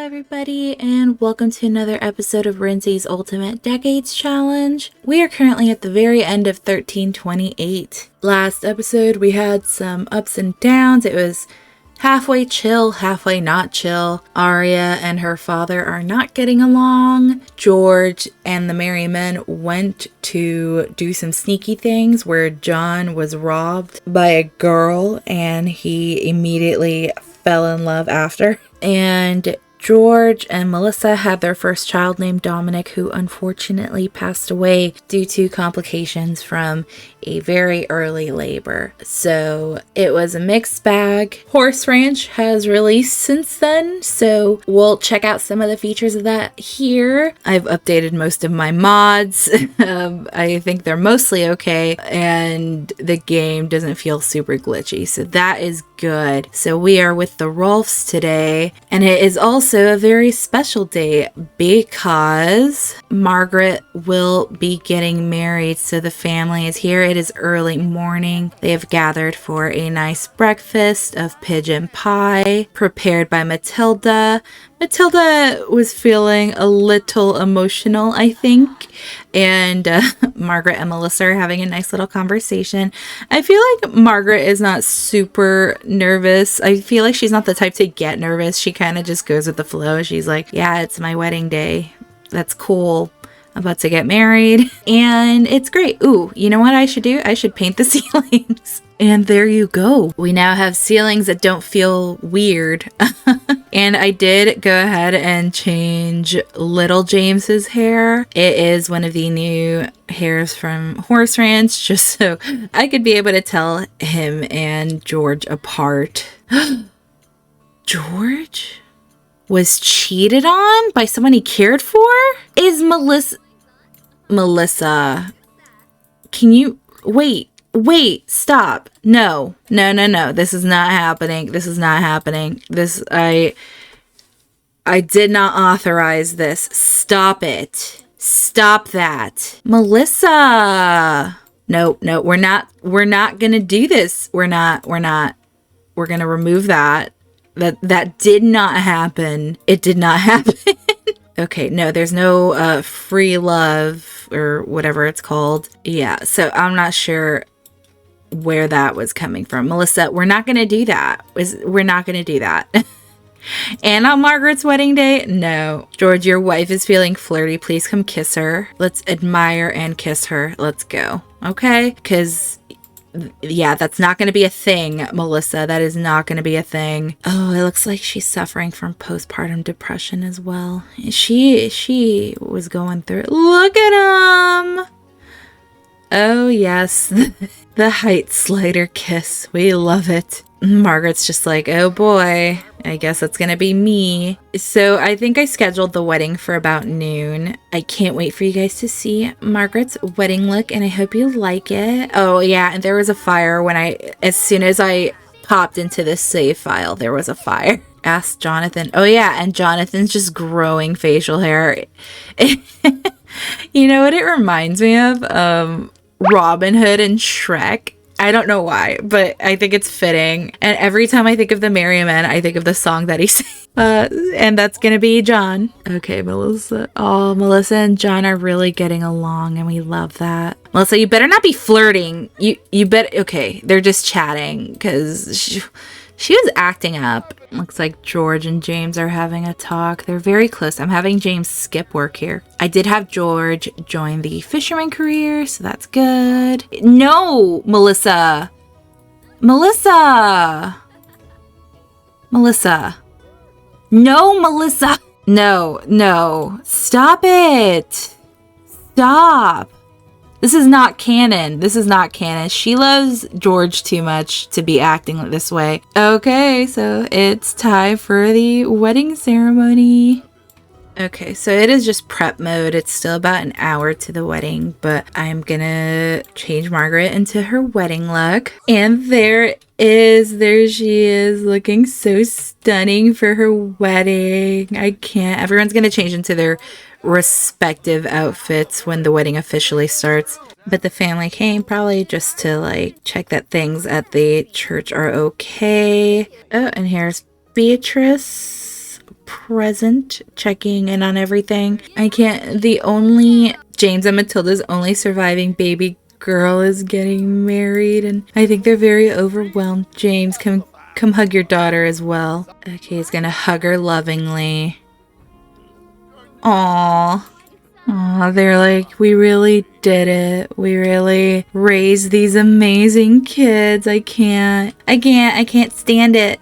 everybody, and welcome to another episode of Rinsee's Ultimate Decades Challenge. We are currently at the very end of 1328. Last episode, we had some ups and downs. It was halfway chill, halfway not chill. Arya and her father are not getting along. George and the merry men went to do some sneaky things where John was robbed by a girl and he immediately fell in love after. And George and Melissa had their first child named Dominic, who unfortunately passed away due to complications from a very early labor. So it was a mixed bag. Horse Ranch has released since then, so we'll check out some of the features of that here. I've updated most of my mods. I think they're mostly okay, and the game doesn't feel super glitchy, so that is good. So we are with the Rolfs today, and it is also a very special day because Margaret will be getting married, so the family is here. It is early morning. They have gathered for a nice breakfast of pigeon pie prepared by Matilda. Matilda was feeling a little emotional, I think, and Margaret and Melissa are having a nice little conversation. I feel like Margaret is not super nervous. I feel like she's not the type to get nervous. She kind of just goes with the flow. She's like, yeah, it's my wedding day. That's cool. I'm about to get married and it's great. Ooh, you know what I should do? I should paint the ceilings. And there you go. We now have ceilings that don't feel weird. And I did go ahead and change little James's hair. It is one of the new hairs from Horse Ranch, just so I could be able to tell him and George apart. George was cheated on by someone he cared for? Is Melissa, can you wait, stop. No. This is not happening. I did not authorize this. Stop it. Stop that. Melissa. No, we're not gonna do this. We're gonna remove that. That did not happen. It did not happen. Okay, no, there's no free love or whatever it's called. Yeah, so I'm not sure where that was coming from. Melissa, we're not going to do that. We're not going to do that. And on Margaret's wedding day, no. George, your wife is feeling flirty. Please come kiss her. Let's admire and kiss her. Let's go. Okay? Because yeah, that's not going to be a thing, Melissa. That is not going to be a thing. Oh, it looks like she's suffering from postpartum depression as well. She was going through it. Look at him. Oh, yes. The height slider kiss. We love it. Margaret's just like, oh boy, I guess it's gonna be me. So I think I scheduled the wedding for about noon. I can't wait for you guys to see Margaret's wedding look, and I hope you like it. Oh yeah, and there was a fire as soon as I popped into this save file, there was a fire. Ask Jonathan. Oh yeah, and Jonathan's just growing facial hair. You know what it reminds me of? Robin Hood and Shrek. I don't know why, but I think it's fitting. And every time I think of the Merry Men, I think of the song that he sings. And that's gonna be John. Okay, Melissa. Oh, Melissa and John are really getting along, and we love that. Melissa, you better not be flirting. You bet. Okay, they're just chatting because she was acting up. Looks like George and James are having a talk. They're very close. I'm having James skip work here. I did have George join the fisherman career, so that's good. No, Melissa. No, Melissa. No. Stop it. Stop. This is not canon. She loves George too much to be acting this way. Okay, so it's time for the wedding ceremony. Okay, so it is just prep mode. It's still about an hour to the wedding, but I'm gonna change Margaret into her wedding look. And there she is, looking so stunning for her wedding. I can't. Everyone's gonna change into their respective outfits when the wedding officially starts. But the family came probably just to check that things at the church are okay. Oh, and here's Beatrice. present, checking in on everything. The only James and Matilda's only surviving baby girl is getting married, and I think they're very overwhelmed. James, come hug your daughter as well. Okay, he's gonna hug her lovingly. Aww. Aw, they're like, we really did it. We really raised these amazing kids. I can't stand it.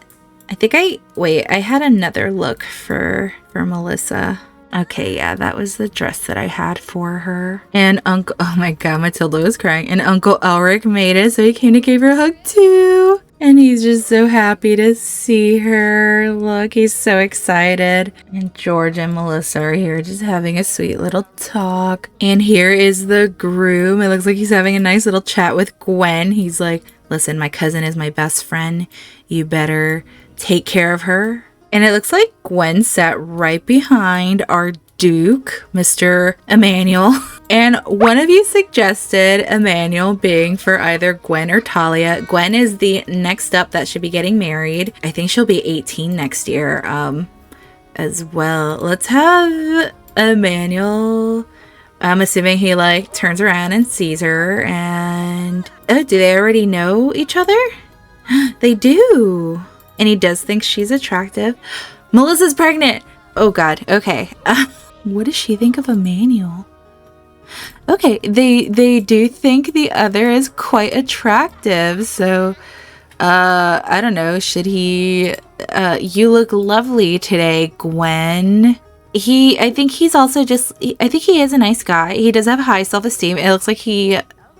I had another look for Melissa. Okay, yeah, that was the dress that I had for her. And oh my god, Matilda was crying. And Uncle Elric made it, so he came to give her a hug too. And he's just so happy to see her. Look, he's so excited. And George and Melissa are here just having a sweet little talk. And here is the groom. It looks like he's having a nice little chat with Gwen. He's like, listen, my cousin is my best friend. You better take care of her. And it looks like Gwen sat right behind our Duke, Mr. Emmanuel. And one of you suggested Emmanuel being for either Gwen or Talia. Gwen is the next up that should be getting married. I think she'll be 18 next year as well. Let's have Emmanuel. I'm assuming he like turns around and sees her. And oh, do they already know each other? They do. And he does think she's attractive. Melissa's pregnant. Oh god. Okay. What does she think of Emmanuel? Okay, they do think the other is quite attractive. So I don't know, should he you look lovely today, Gwen. I think he is a nice guy. He does have high self-esteem. It looks like he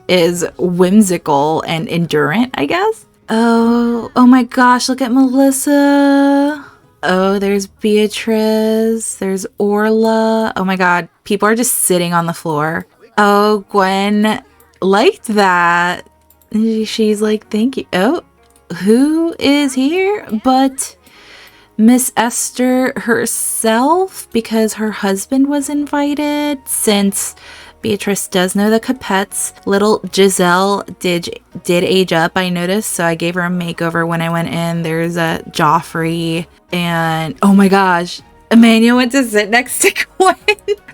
is whimsical and endurant, I guess. Oh my gosh, look at Melissa. Oh, there's Beatrice. There's Orla. Oh my god, people are just sitting on the floor. Oh, Gwen liked that. She's like, thank you. Oh, who is here but Miss Esther herself? Because her husband was invited. Since Beatrice does know the Capettes, little Giselle did age up, I noticed, so I gave her a makeover when I went in. There's a Joffrey, and oh my gosh, Emmanuel went to sit next to Gwen.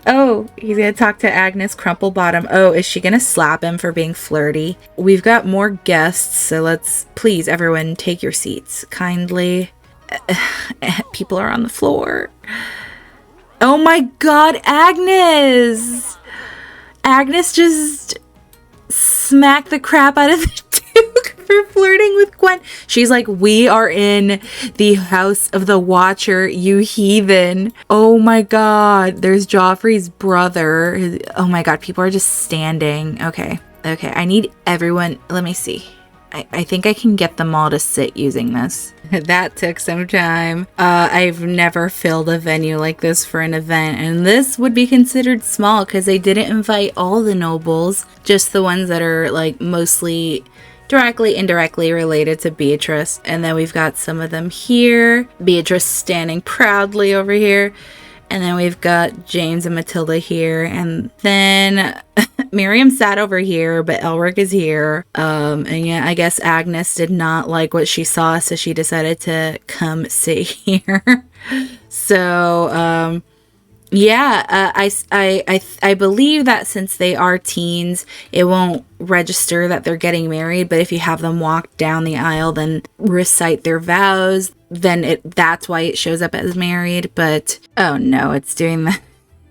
Oh, he's gonna talk to Agnes Crumplebottom. Oh, is she gonna slap him for being flirty? We've got more guests, so let's please everyone take your seats kindly. People are on the floor. Oh my god, Agnes! Agnes just smacked the crap out of the Duke for flirting with Gwen. She's like, we are in the house of the Watcher, you heathen. Oh my god. There's Joffrey's brother. Oh my god, people are just standing. Okay, I need everyone. Let me see. I think I can get them all to sit using this. That took some time. I've never filled a venue like this for an event, and this would be considered small because they didn't invite all the nobles, just the ones that are like mostly directly, indirectly related to Beatrice. And then we've got some of them here. Beatrice standing proudly over here. And then we've got James and Matilda here. And then Miriam sat over here, but Elric is here. And yeah, I guess Agnes did not like what she saw, so she decided to come sit here. So, yeah, I believe that since they are teens, it won't register that they're getting married. But if you have them walk down the aisle, then recite their vows, then that's why it shows up as married. But oh no, it's doing that.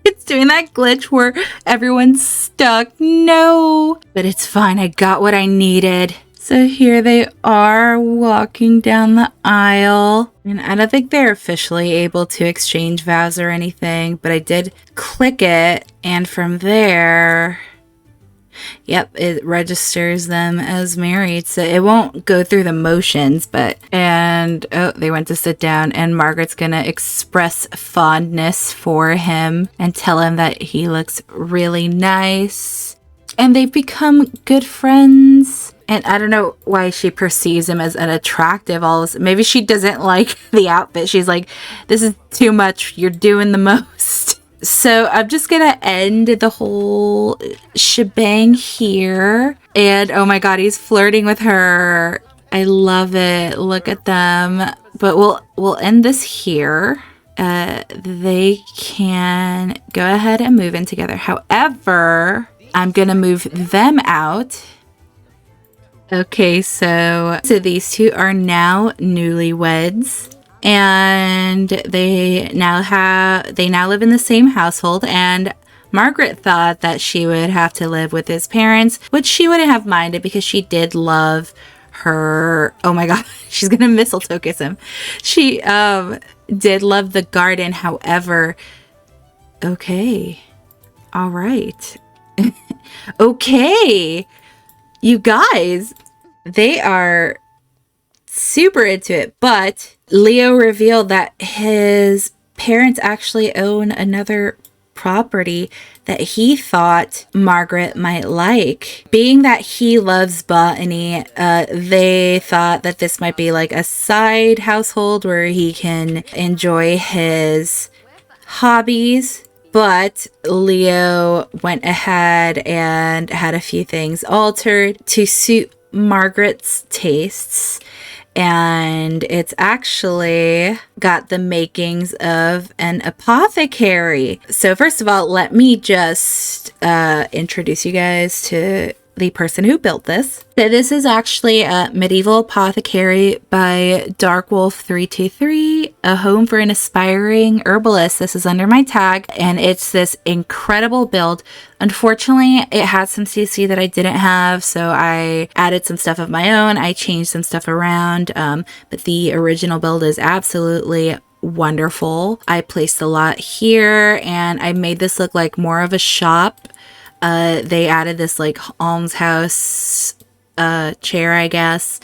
It's doing that glitch where everyone's stuck. No, but it's fine. I got what I needed. So here they are walking down the aisle. And I don't think they're officially able to exchange vows or anything, but I did click it. And from there, yep, it registers them as married. So it won't go through the motions, and oh, they went to sit down, and Margaret's gonna express fondness for him and tell him that he looks really nice. And they've become good friends. And I don't know why she perceives him as unattractive. Maybe she doesn't like the outfit. She's like, this is too much. You're doing the most. So I'm just gonna end the whole shebang here. And oh my god, he's flirting with her. I love it. Look at them. But we'll end this here. they can go ahead and move in together. However, I'm gonna move them out. Okay, so these two are now newlyweds, and they now live in the same household. And Margaret thought that she would have to live with his parents, which she wouldn't have minded because she did love her. Oh my god, she's gonna mistletoe kiss him. She did love the garden. However, okay, all right. Okay, you guys, they are super into it. But Leo revealed that his parents actually own another property that he thought Margaret might like. Being that he loves botany, they thought that this might be like a side household where he can enjoy his hobbies. But Leo went ahead and had a few things altered to suit Margaret's tastes. And it's actually got the makings of an apothecary. So first of all, let me just introduce you guys to the person who built this. So this is actually a medieval apothecary by Darkwolf323, a home for an aspiring herbalist. This is under my tag, and it's this incredible build. Unfortunately, it had some CC that I didn't have, so I added some stuff of my own. I changed some stuff around, but the original build is absolutely wonderful. I placed a lot here, and I made this look like more of a shop. They added this like almshouse chair, I guess.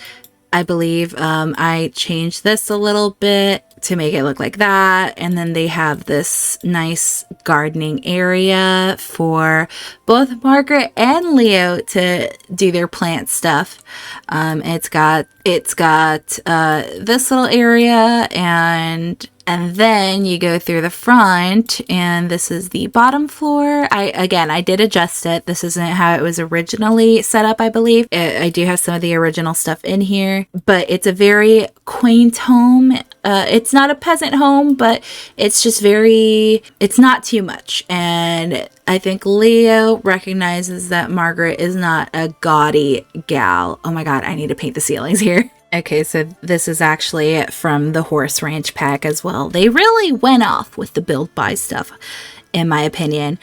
I believe I changed this a little bit to make it look like that. And then they have this nice gardening area for both Margaret and Leo to do their plant stuff. It's got this little area, and then you go through the front, and this is the bottom floor. I did adjust it. This isn't how it was originally set up, I believe. I do have some of the original stuff in here, but it's a very quaint home. It's not a peasant home, but it's just it's not too much. And I think Leo recognizes that Margaret is not a gaudy gal. Oh my god, I need to paint the ceilings here. Okay, so this is actually from the Horse Ranch pack as well. They really went off with the build buy stuff, in my opinion.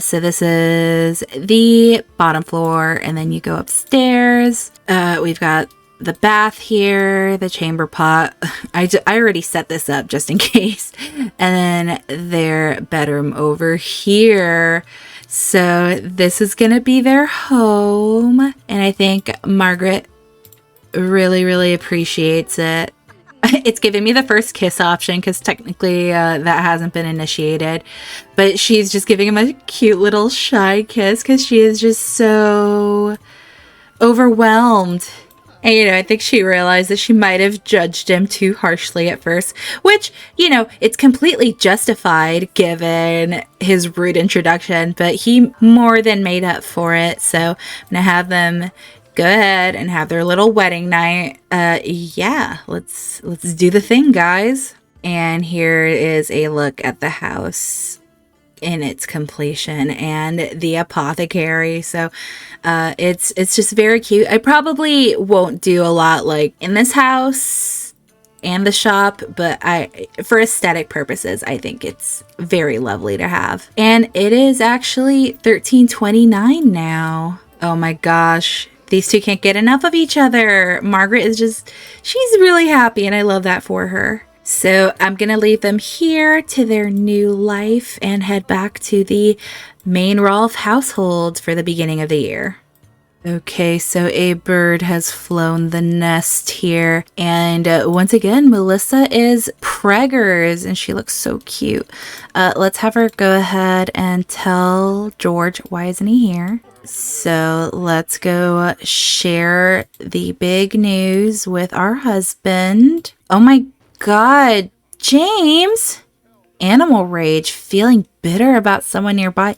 So this is the bottom floor, and then you go upstairs. We've got the bath here, the chamber pot. I already set this up just in case. And then their bedroom over here. So this is gonna be their home, and I think Margaret really appreciates it. It's giving me the first kiss option because technically that hasn't been initiated, but she's just giving him a cute little shy kiss because she is just so overwhelmed. And, you know, I think she realized that she might have judged him too harshly at first, which, you know, it's completely justified given his rude introduction, but he more than made up for it. So I'm gonna have them go ahead and have their little wedding night. Yeah, let's do the thing, guys. And here is a look at the house in its completion and the apothecary. So it's just very cute. I probably won't do a lot like in this house and the shop, but for aesthetic purposes, I think it's very lovely to have. And it is actually $13.29 now. Oh my gosh. These two can't get enough of each other. Margaret is she's really happy, and I love that for her. So I'm going to leave them here to their new life and head back to the main Rolf household for the beginning of the year. Okay, so a bird has flown the nest here. And once again, Melissa is preggers, and she looks so cute. Let's have her go ahead and tell George, why isn't he here? So let's go share the big news with our husband. Oh my god, James! Animal rage, feeling bitter about someone nearby.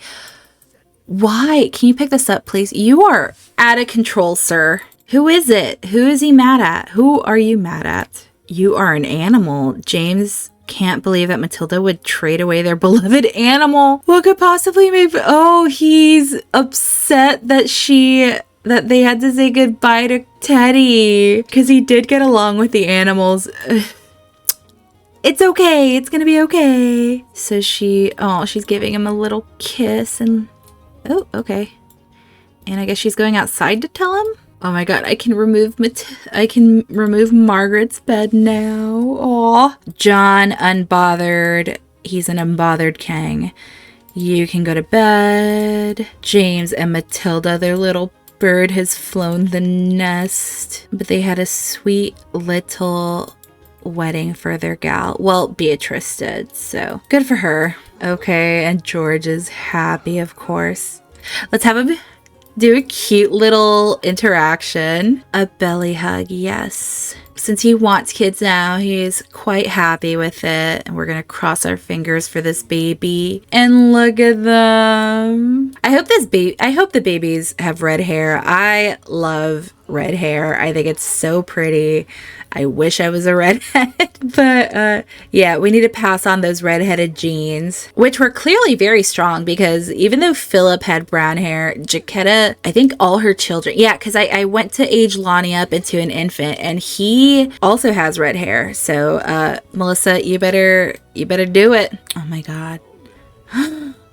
Why? Can you pick this up, please? You are out of control, sir. Who is it? Who is he mad at? Who are you mad at? You are an animal. James can't believe that Matilda would trade away their beloved animal. What could possibly make... Oh, he's upset that they had to say goodbye to Teddy because he did get along with the animals. It's okay. It's gonna be okay. So she's giving him a little kiss and... Oh, okay. And I guess she's going outside to tell him? Oh my god, I can remove Margaret's bed now. Aw. John, unbothered. He's an unbothered king. You can go to bed. James and Matilda, their little bird has flown the nest. But they had a sweet little wedding for their gal. Well, Beatrice did, so good for her. Okay, and George is happy, of course. Let's have him do a cute little interaction. A belly hug, yes. Since he wants kids now, he's quite happy with it. And we're gonna cross our fingers for this baby. And look at them. I hope the babies have red hair. I love red hair. I think it's so pretty. I wish I was a redhead. But yeah, we need to pass on those redheaded genes, which were clearly very strong because even though Philip had brown hair, Jaquetta, I think all her children, yeah, because I went to age Lonnie up into an infant and he also has red hair. So Melissa, you better do it. Oh my god.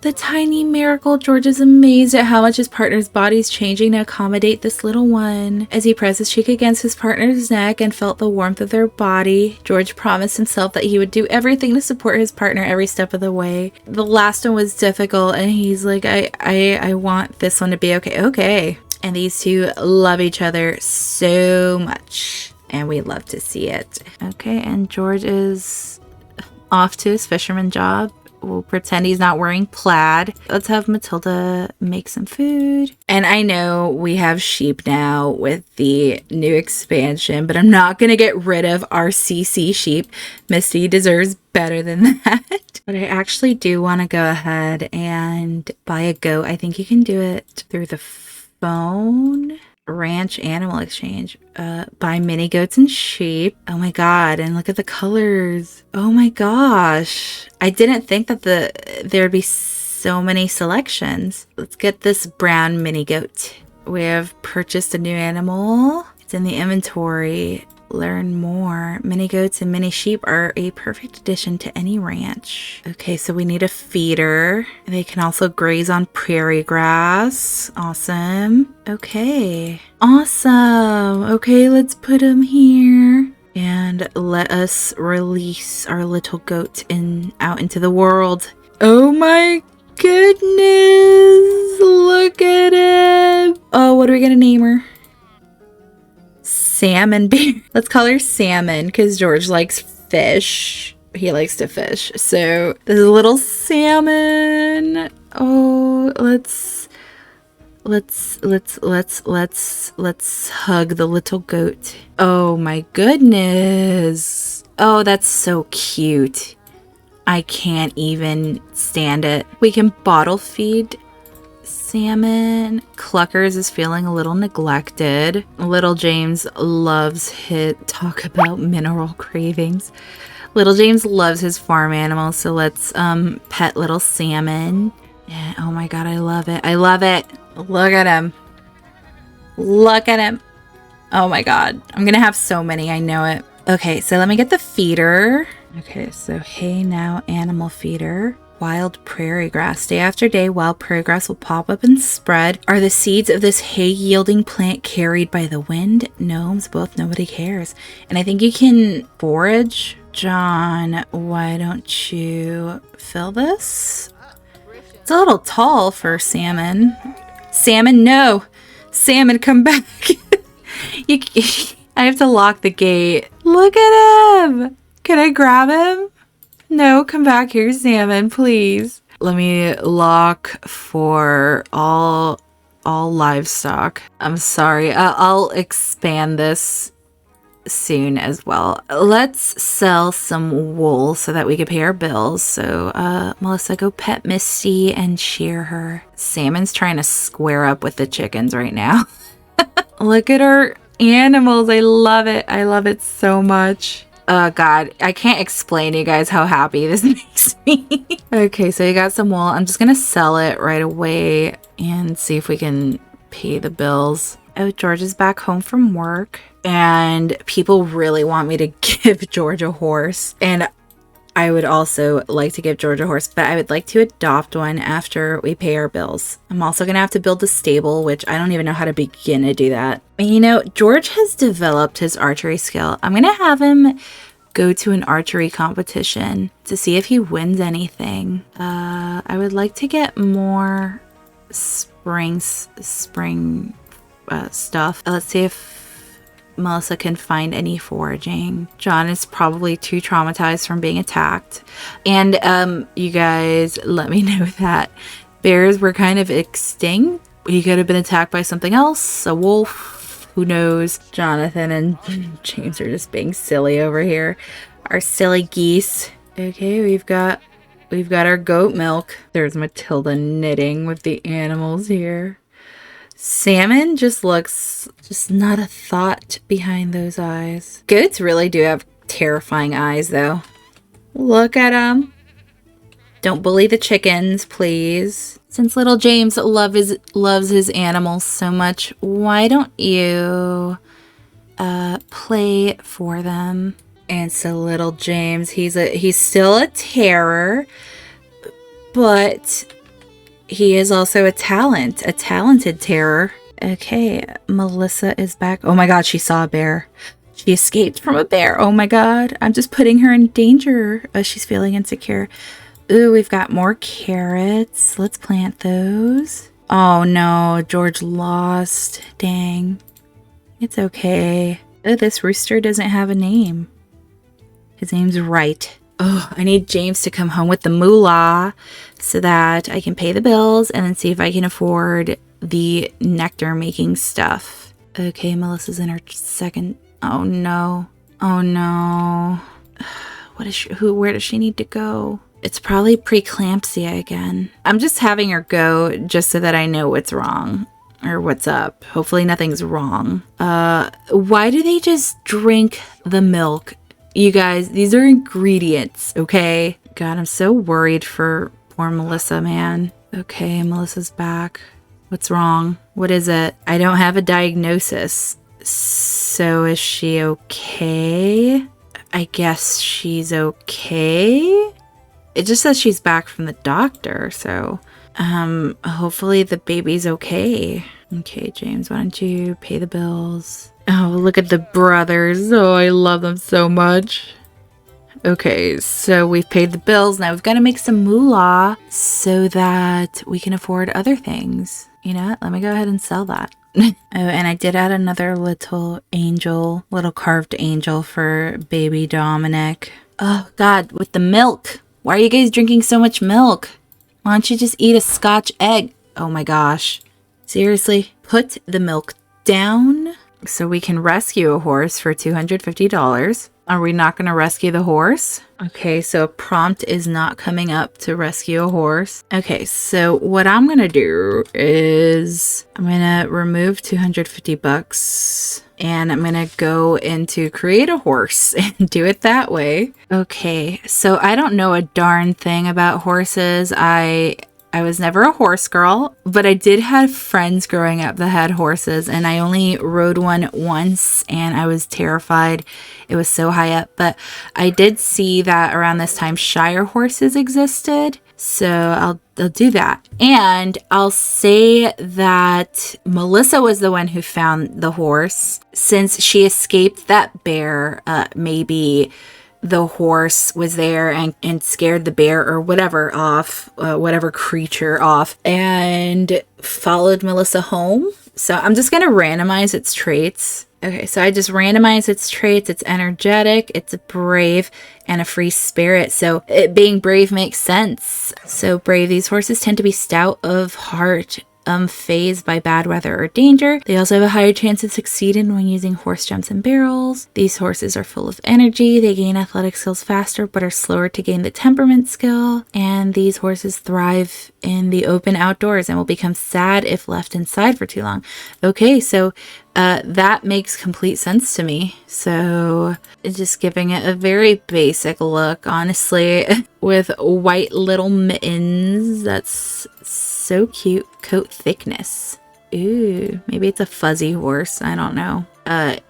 The tiny miracle. George is amazed at how much his partner's body is changing to accommodate this little one. As he pressed his cheek against his partner's neck and felt the warmth of their body, George promised himself that he would do everything to support his partner every step of the way. The last one was difficult and he's like, I want this one to be okay. Okay. And these two love each other so much. And we love to see it. Okay, and George is off to his fisherman job. We'll pretend he's not wearing plaid. Let's have Matilda make some food. And I know we have sheep now with the new expansion, but I'm not going to get rid of our CC sheep. Misty deserves better than that. But I actually do want to go ahead and buy a goat. I think you can do it through the phone. Ranch animal exchange. Buy mini goats and sheep. Oh my god, and look at the colors. Oh my gosh. I didn't think that there'd be so many selections. Let's get this brown mini goat. We have purchased a new animal. It's in the inventory. Learn more. Mini goats and mini sheep are a perfect addition to any ranch. Okay, so we need a feeder. They can also graze on prairie grass. Awesome. Okay. Awesome. Okay, let's put them here. And let us release our little goat out into the world. Oh my goodness. Look at him. Oh, what are we gonna name her? Salmon bear. Let's call her Salmon because George likes fish. He likes to fish. So this is a little salmon. Oh, let's hug the little goat. Oh my goodness. Oh, that's so cute. I can't even stand it. We can bottle feed Salmon. Cluckers is feeling a little neglected. Little James loves talk about mineral cravings. Little James loves his farm animals, so let's pet little Salmon. Yeah, oh my god, I love it. I love it. Look at him. Look at him. Oh my god. I'm gonna have so many, I know it. Okay, so let me get the feeder. Okay, so hey now animal feeder. Wild prairie grass. Day after day, wild prairie grass will pop up and spread. Are the seeds of this hay-yielding plant carried by the wind? Gnomes, both, nobody cares. And I think you can forage. John, why don't you fill this? It's a little tall for Salmon. Salmon, no! Salmon, come back! I have to lock the gate. Look at him! Can I grab him? No, come back here, Salmon, please. Let me lock for all livestock. I'm sorry. I'll expand this soon as well. Let's sell some wool so that we can pay our bills. So, Melissa, go pet Misty and shear her. Salmon's trying to square up with the chickens right now. Look at our animals. I love it. I love it so much. Oh God, I can't explain to you guys how happy this makes me. Okay, so you got some wool. I'm just gonna sell it right away and see if we can pay the bills. Oh, George is back home from work and people really want me to give George a horse. And I would also like to give George a horse, but I would like to adopt one after we pay our bills. I'm also going to have to build a stable, which I don't even know how to begin to do that. And you know, George has developed his archery skill. I'm going to have him go to an archery competition to see if he wins anything. I would like to get more spring stuff. Let's see if Melissa can find any foraging. John is probably too traumatized from being attacked. And you guys let me know that bears were kind of extinct. He could have been attacked by something else, a wolf, who knows. Jonathan and James are just being silly over here. Our silly geese. Okay, we've got our goat milk. There's Matilda knitting with the animals here. Salmon just looks just not a thought behind those eyes. Goats really do have terrifying eyes, though. Look at them. Don't bully the chickens, please. Since little James loves his animals so much, why don't you play for them? And so little James, he's still a terror, but he is also a talented terror. Okay, Melissa is back. Oh my God, she saw a bear. She escaped from a bear. Oh my God, I'm just putting her in danger. She's feeling insecure. Ooh, we've got more carrots. Let's plant those. Oh no, George lost. Dang. It's okay. Oh, this rooster doesn't have a name. His name's Right. Oh, I need James to come home with the moolah so that I can pay the bills and then see if I can afford the nectar making stuff. Okay, Melissa's in her second. Oh no. Oh no. Where does she need to go? It's probably preeclampsia again. I'm just having her go just so that I know what's wrong or what's up. Hopefully nothing's wrong. Why do they just drink the milk? You guys, these are ingredients, okay? God, I'm so worried for poor Melissa, man. Okay, Melissa's back. What's wrong? What is it? I don't have a diagnosis. So is she okay? I guess she's okay. It just says she's back from the doctor, so hopefully the baby's okay. Okay, James, why don't you pay the bills? Oh, look at the brothers. Oh, I love them so much. Okay, so we've paid the bills. Now we've got to make some moolah so that we can afford other things. You know what? Let me go ahead and sell that. Oh, and I did add another little carved angel for baby Dominic. Oh, God, with the milk. Why are you guys drinking so much milk? Why don't you just eat a Scotch egg? Oh my gosh. Seriously? Put the milk down so we can rescue a horse for $250. Are we not going to rescue the horse? Okay, so a prompt is not coming up to rescue a horse. Okay, so what I'm going to do is I'm going to remove $250 and I'm going to go into create a horse and do it that way. Okay, so I don't know a darn thing about horses. I was never a horse girl, but I did have friends growing up that had horses, and I only rode one once and I was terrified. It was so high up, but I did see that around this time Shire horses existed. So I'll do that. And I'll say that Melissa was the one who found the horse. Since she escaped that bear, maybe the horse was there and scared the bear or whatever off, whatever creature off, and followed Melissa home. So I'm just going to randomize its traits. Okay, so I just randomize its traits. It's energetic, it's brave, and a free spirit. So it being brave makes sense. So brave, these horses tend to be stout of heart, phased by bad weather or danger. They also have a higher chance of succeeding when using horse jumps and barrels. These horses are full of energy. They gain athletic skills faster, but are slower to gain the temperament skill. And these horses thrive in the open outdoors and will become sad if left inside for too long. Okay, so that makes complete sense to me. So just giving it a very basic look, honestly, with white little mittens. That's so cute. Coat thickness. Ooh, maybe it's a fuzzy horse. I don't know.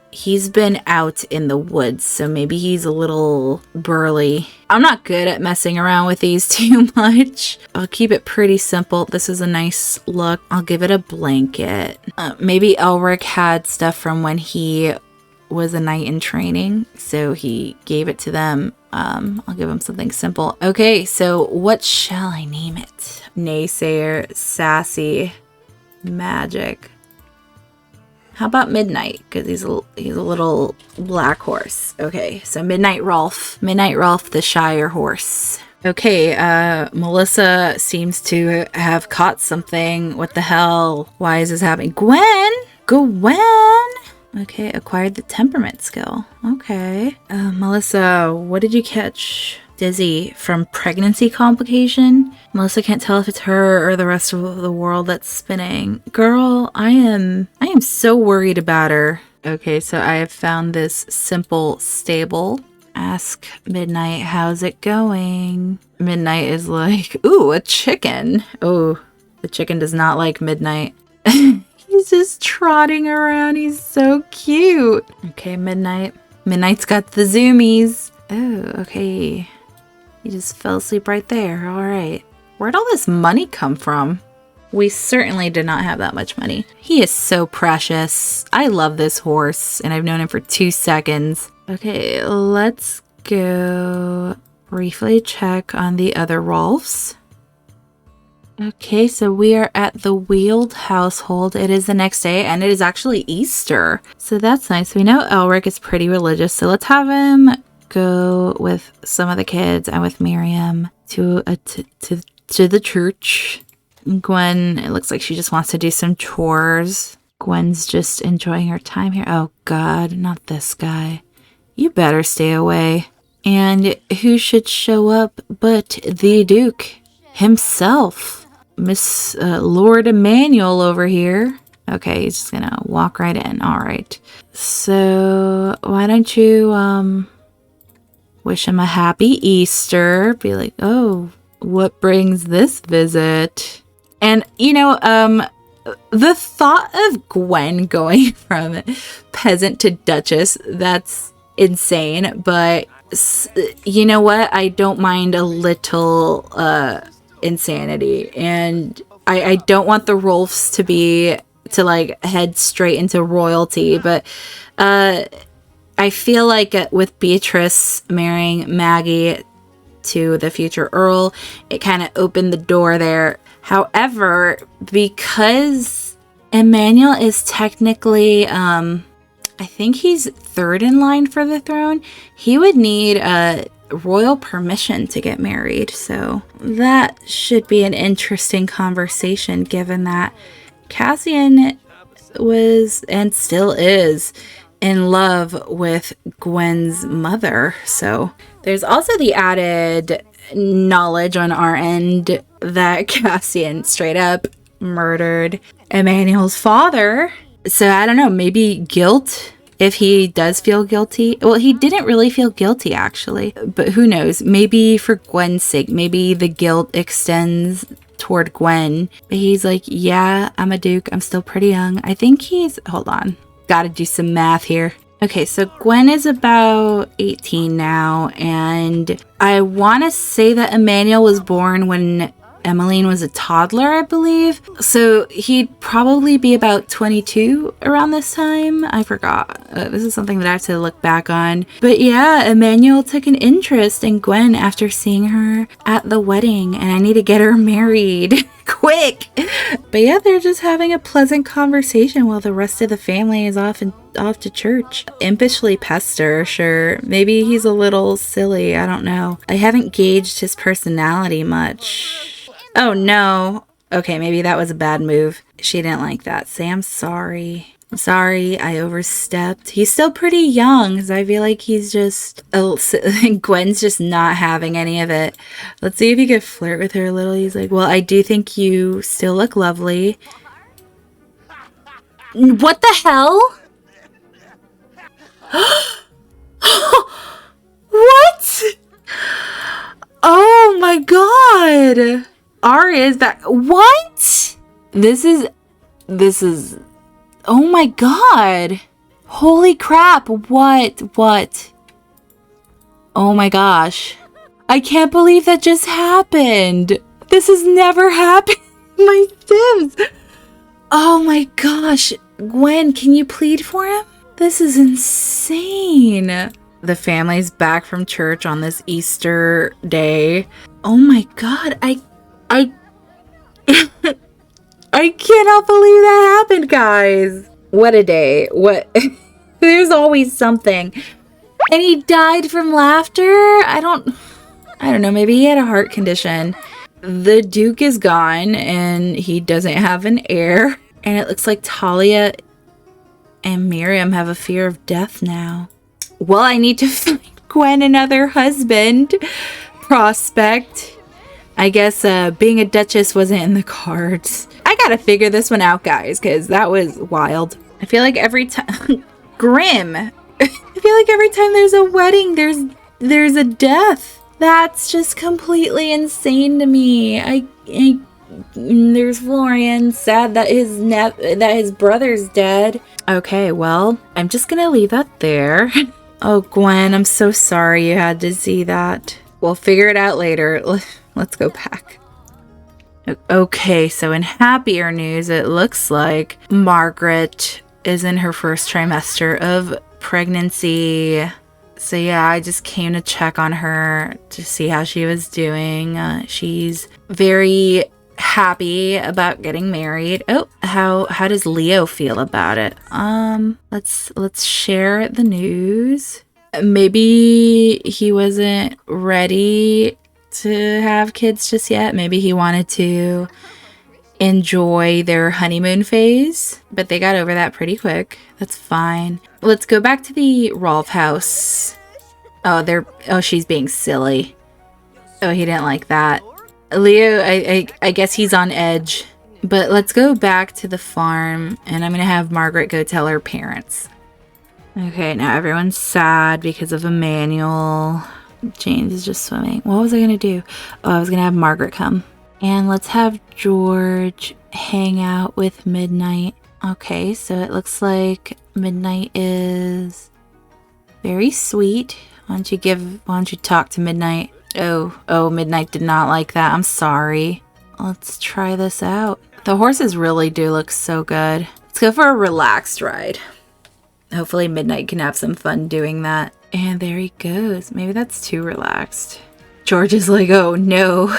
He's been out in the woods, so maybe he's a little burly. I'm not good at messing around with these too much. I'll keep it pretty simple. This is a nice look. I'll give it a blanket. Maybe Elric had stuff from when he was a knight in training, so he gave it to them. I'll give him something simple. Okay, so what shall I name it? Naysayer, sassy, magic. How about Midnight? Because he's a little black horse. Okay, so Midnight Rolf. Midnight Rolf, the Shire horse. Okay, Melissa seems to have caught something. What the hell? Why is this happening? Gwen? Gwen? Okay, acquired the temperament skill. Okay. Melissa, what did you catch? Dizzy from pregnancy complication. Melissa can't tell if it's her or the rest of the world that's spinning. Girl, I am so worried about her. Okay, so I have found this simple stable. Ask Midnight, how's it going? Midnight is like, ooh, a chicken. Oh, the chicken does not like Midnight. He's just trotting around. He's so cute. Okay, Midnight. Midnight's got the zoomies. Oh, okay. He just fell asleep right there. All right. Where'd all this money come from? We certainly did not have that much money. He is so precious. I love this horse, and I've known him for 2 seconds. Okay, let's go briefly check on the other Rolfs. Okay, so we are at the Wheeled household. It is the next day, and it is actually Easter. So that's nice. We know Elric is pretty religious, so let's have him go with some of the kids and with Miriam to the church. Gwen, it looks like she just wants to do some chores. Gwen's just enjoying her time here. Oh God, not this guy. You better stay away. And who should show up but the Duke himself? Miss Lord Emmanuel over here. Okay, he's just gonna walk right in. All right. So why don't you wish him a happy Easter? Be like, oh, what brings this visit? And you know, the thought of Gwen going from peasant to duchess, that's insane. But you know what? I don't mind a little insanity, and I don't want the Rolfs to like head straight into royalty, but I feel like with Beatrice marrying Maggie to the future Earl, it kind of opened the door there. However, because Emmanuel is technically, I think he's third in line for the throne, he would need royal permission to get married. So that should be an interesting conversation, given that Cassian was and still is in love with Gwen's mother. So there's also the added knowledge on our end that Cassian straight up murdered Emmanuel's father. So I don't know, maybe guilt, if he does feel guilty. Well, he didn't really feel guilty actually, but who knows? Maybe for Gwen's sake, maybe the guilt extends toward Gwen. But he's like, yeah, I'm a duke. I'm still pretty young. I think he's, hold on. Gotta do some math here. Okay, so Gwen is about 18 now, and I want to say that Emmanuel was born when Emmeline was a toddler, I believe. So he'd probably be about 22 around this time. I forgot. This is something that I have to look back on. But yeah, Emmanuel took an interest in Gwen after seeing her at the wedding, and I need to get her married. Quick! But yeah, they're just having a pleasant conversation while the rest of the family is off to church. Impishly Pester, sure. Maybe he's a little silly, I don't know. I haven't gauged his personality much. Oh no. Okay, maybe that was a bad move. She didn't like that. Say, I'm sorry. I'm sorry, I overstepped. He's still pretty young, because I feel like he's just... Gwen's just not having any of it. Let's see if he could flirt with her a little. He's like, well, I do think you still look lovely. What the hell? What? Oh my god. Arya is back. What? This is, oh my god. Holy crap. What? Oh my gosh. I can't believe that just happened. This has never happened. My Sims. Oh my gosh. Gwen, can you plead for him? This is insane. The family's back from church on this Easter day. Oh my god. I I cannot believe that happened, guys. What a day. What? There's always something. And he died from laughter? I don't know. Maybe he had a heart condition. The Duke is gone and he doesn't have an heir. And it looks like Talia and Miriam have a fear of death now. Well, I need to find Gwen another husband prospect. I guess being a duchess wasn't in the cards. I gotta figure this one out, guys, because that was wild. I feel like every time... Grim! I feel like every time there's a wedding, there's a death. That's just completely insane to me. There's Florian, sad that his brother's dead. Okay, well, I'm just gonna leave that there. Oh, Gwen, I'm so sorry you had to see that. We'll figure it out later. Let's go back. Okay, so in happier news, it looks like Margaret is in her first trimester of pregnancy. So yeah, I just came to check on her to see how she was doing. She's very happy about getting married. Oh, how does Leo feel about it? Let's share the news. Maybe he wasn't ready to have kids just yet. Maybe he wanted to enjoy their honeymoon phase, but they got over that pretty quick. That's fine. Let's go back to the Rolf house. Oh, she's being silly. Oh, he didn't like that. Leo, I guess he's on edge. But let's go back to the farm, and I'm gonna have Margaret go tell her parents. Okay, now everyone's sad because of Emmanuel. James is just swimming. What was I gonna do? Oh, I was gonna have Margaret come. And let's have George hang out with Midnight. Okay, so it looks like Midnight is very sweet. Why don't you talk to Midnight? Oh, Midnight did not like that. I'm sorry. Let's try this out. The horses really do look so good. Let's go for a relaxed ride. Hopefully Midnight can have some fun doing that. And there he goes. Maybe that's too relaxed. George is like, oh no.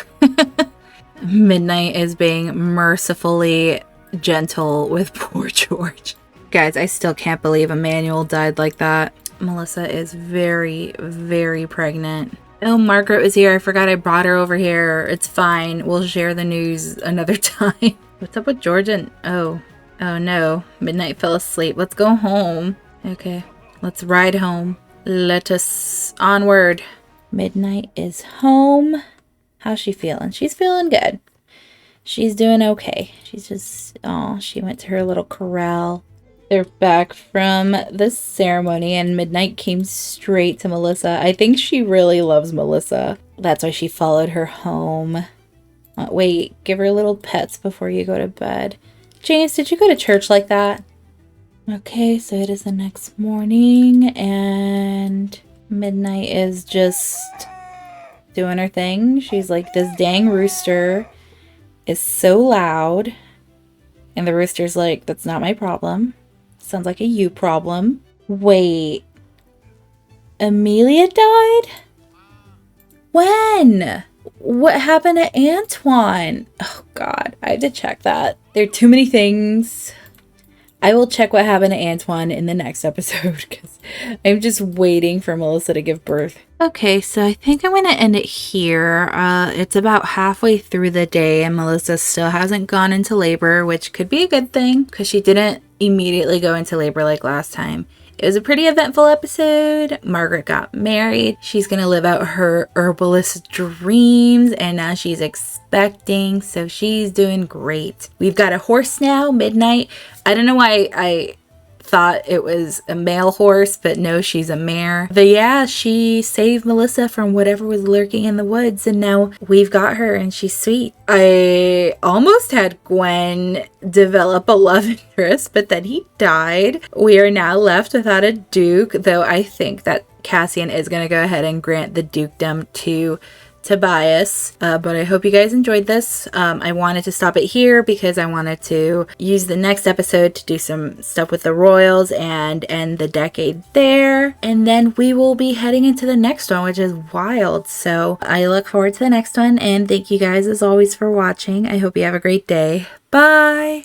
Midnight is being mercifully gentle with poor George. Guys, I still can't believe Emmanuel died like that. Melissa is very, very pregnant. Oh, Margaret was here. I forgot I brought her over here. It's fine. We'll share the news another time. What's up with George and... Oh no. Midnight fell asleep. Let's go home. Okay, let's ride home. Let us onward. Midnight is home. How's she feeling? She's feeling good. She's doing okay. She's just... Oh, she went to her little corral. They're back from the ceremony and Midnight came straight to Melissa. I think she really loves Melissa. That's why she followed her home. Wait, give her little pets before you go to bed. James, did you go to church like that? Okay, so it is the next morning and Midnight is just doing her thing. She's like, this dang rooster is so loud. And the rooster's like, that's not my problem. Sounds like a you problem. Wait. Amelia died? When? What happened to Antoine? Oh God, I have to check that. There are too many things. I will check what happened to Antoine in the next episode because I'm just waiting for Melissa to give birth. Okay, so I think I'm going to end it here. It's about halfway through the day and Melissa still hasn't gone into labor, which could be a good thing because she didn't immediately go into labor like last time. It was a pretty eventful episode. Margaret got married. She's going to live out her herbalist dreams, and now she's expecting, so she's doing great. We've got a horse now, Midnight. I don't know why I thought it was a male horse, but no, she's a mare. But yeah, she saved Melissa from whatever was lurking in the woods, and now we've got her and she's sweet. I almost had Gwen develop a love interest, but then he died. We are now left without a duke, though I think that Cassian is going to go ahead and grant the dukedom to Tobias, but I hope you guys enjoyed this. I wanted to stop it here because I wanted to use the next episode to do some stuff with the royals and end the decade there, and then we will be heading into the next one, which is wild. So I look forward to the next one, and thank you guys as always for watching. I hope you have a great day. Bye.